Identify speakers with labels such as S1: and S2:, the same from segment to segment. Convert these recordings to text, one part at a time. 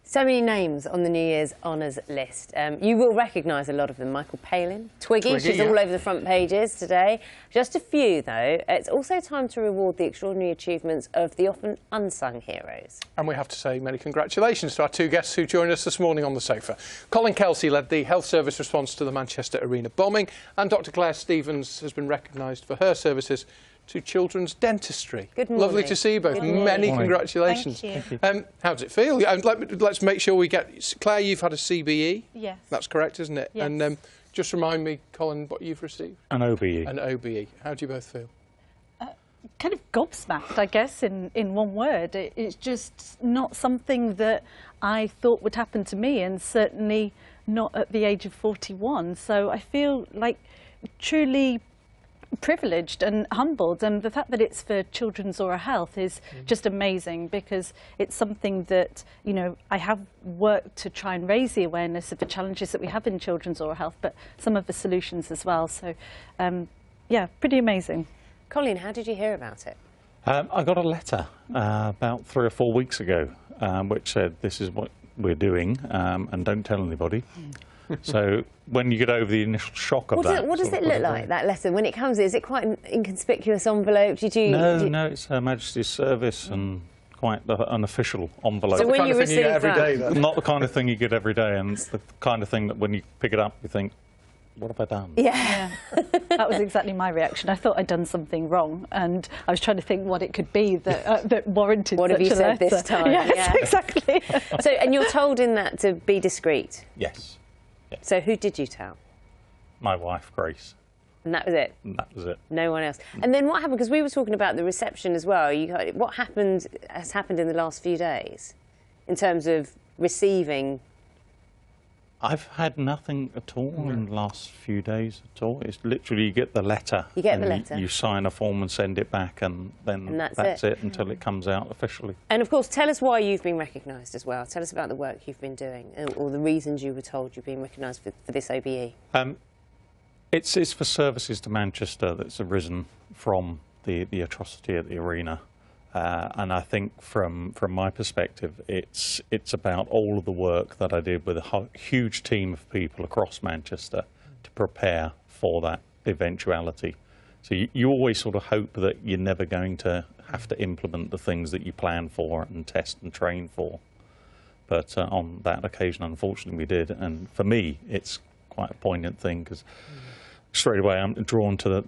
S1: So many names on the New Year's honours list. You will recognise a lot of them. Michael Palin, Twiggy, she's all over the front pages today. Just a few, though. It's also time to reward the extraordinary achievements of the often unsung heroes.
S2: And we have to say many congratulations to our two guests who joined us this morning on the sofa. Colin Kelsey led the health service response to the Manchester Arena bombing, and Dr Claire Stevens has been recognised for her services to children's dentistry.
S1: Good morning.
S2: Lovely to see you both. Many congratulations.
S3: Thank you.
S2: How does it feel? Let's make sure we get... Claire, you've had a CBE.
S3: Yes.
S2: That's correct, isn't it?
S3: Yes.
S2: And just remind me, Colin, what you've received?
S4: An OBE.
S2: An OBE. How do you both feel?
S3: Kind of gobsmacked, I guess, in one word. It's just not something that I thought would happen to me, and certainly not at the age of 41. So I feel like truly privileged and humbled, and the fact that it's for children's oral health is just amazing, because it's something that, you know, I have worked to try and raise the awareness of the challenges that we have in children's oral health, but some of the solutions as well. So yeah, pretty amazing.
S1: Colin, how did you hear about it?
S4: I got a letter about 3 or 4 weeks ago which said, this is what we're doing, and don't tell anybody. So when you get over the initial shock of that...
S1: What does it look like, that letter? When it comes, is it quite an inconspicuous envelope?
S4: No, it's Her Majesty's Service and quite an official envelope.
S1: So when you receive that...
S2: every day,
S4: not the kind of thing you get every day, and it's the kind of thing that when you pick it up, you think, what have I done?
S1: Yeah.
S3: That was exactly my reaction. I thought I'd done something wrong, and I was trying to think what it could be that, that warranted
S1: what
S3: such
S1: have you
S3: a
S1: said
S3: letter.
S1: this time?
S3: Yes,
S1: yeah.
S3: exactly.
S1: So, and you're told in that to be discreet?
S4: Yes. Yeah.
S1: So who did you tell?
S4: My wife, Grace.
S1: And that was it?
S4: And that was it.
S1: No one else. And then what happened, because we were talking about the reception as well, what has happened in the last few days in terms of receiving?
S4: I've had nothing at all in the last few days at all. It's literally you get the letter.
S1: You get the letter.
S4: You sign a form and send it back, and then that's it until it comes out officially.
S1: And of course, tell us why you've been recognised as well. Tell us about the work you've been doing, or the reasons you were told you've been recognised for this OBE.
S4: It's for services to Manchester that's arisen from the atrocity at the Arena. And I think from my perspective, it's about all of the work that I did with a huge team of people across Manchester to prepare for that eventuality. So you always sort of hope that you're never going to have to implement the things that you plan for and test and train for. But on that occasion, unfortunately, we did. And for me, it's quite a poignant thing, because straight away I'm drawn to the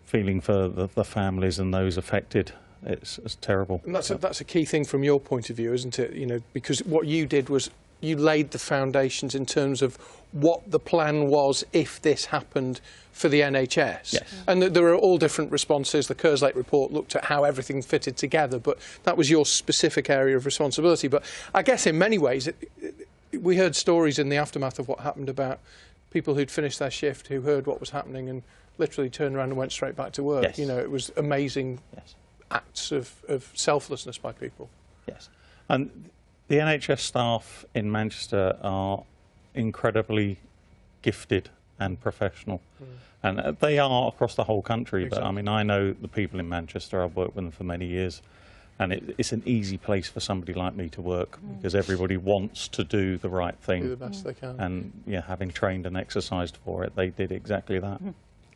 S4: feeling for the families and those affected. It's terrible.
S2: And that's a key thing from your point of view, isn't it? You know, because what you did was you laid the foundations in terms of what the plan was if this happened for the NHS.
S4: Yes.
S2: And there are all different responses. The Kerslake report looked at how everything fitted together, but that was your specific area of responsibility. But I guess in many ways, we heard stories in the aftermath of what happened about people who'd finished their shift, who heard what was happening and literally turned around and went straight back to work.
S4: Yes.
S2: You know, it was amazing.
S4: Yes.
S2: Acts of selflessness by people.
S4: Yes. And the NHS staff in Manchester are incredibly gifted and professional. And they are across the whole country. Exactly. But I mean, I know the people in Manchester. I've worked with them for many years. And it's an easy place for somebody like me to work, because everybody wants to do the right thing.
S2: Do the best they can.
S4: And yeah, having trained and exercised for it, they did exactly that.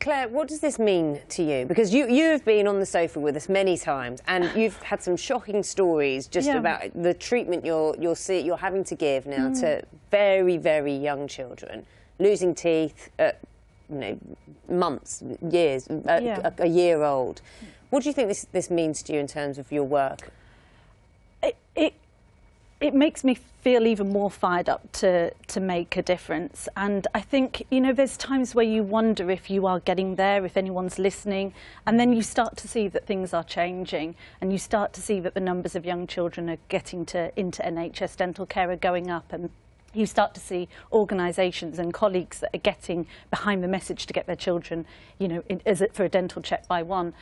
S1: Claire, what does this mean to you? Because you've been on the sofa with us many times, and you've had some shocking stories just about the treatment you're having to give now to very, very young children, losing teeth at, you know, months, years, a year old. What do you think this means to you in terms of your work?
S3: It makes me feel even more fired up to make a difference. And I think, you know, there's times where you wonder if you are getting there, if anyone's listening, and then you start to see that things are changing, and you start to see that the numbers of young children are getting into NHS dental care are going up, and you start to see organisations and colleagues that are getting behind the message to get their children, you know, for a dental check by one.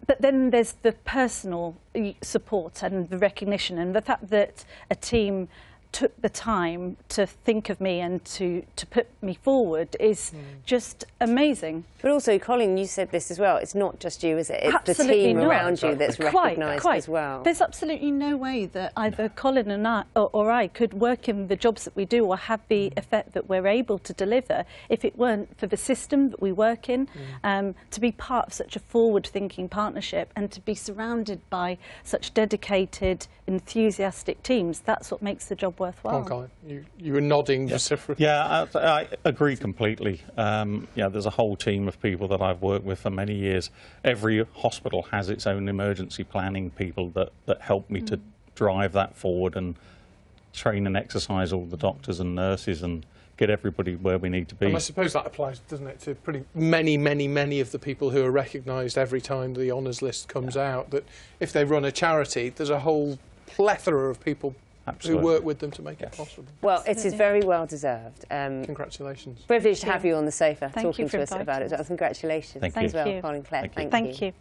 S3: But then there's the personal support and the recognition, and the fact that a team took the time to think of me and to put me forward is just amazing.
S1: But also, Colin, you said this as well, it's not just you, is it? It's
S3: Absolutely
S1: the team
S3: not.
S1: around you that's recognised as well.
S3: There's absolutely no way that either Colin and I, or I could work in the jobs that we do or have the effect that we're able to deliver if it weren't for the system that we work in. To be part of such a forward-thinking partnership and to be surrounded by such dedicated, enthusiastic teams, that's what makes the job worthwhile.
S2: Come on, Colin. You were nodding vociferously.
S4: Yeah, I agree completely. Yeah, there's a whole team of people that I've worked with for many years. Every hospital has its own emergency planning people that help me to drive that forward and train and exercise all the doctors and nurses and get everybody where we need to be.
S2: And I suppose that applies, doesn't it, to pretty many of the people who are recognised every time the honours list comes out, that if they run a charity, there's a whole plethora of people who work with them to make it possible.
S1: Well, it is very well deserved.
S2: Congratulations.
S1: Privileged to have you on the sofa
S3: Thank
S1: talking
S3: you for
S1: to us about it.
S3: inviting us.
S1: Congratulations
S4: Thank you.
S1: as well,
S3: Thank you.
S1: Colin, Claire.
S4: Thank you.
S1: Thank you.
S3: Thank you.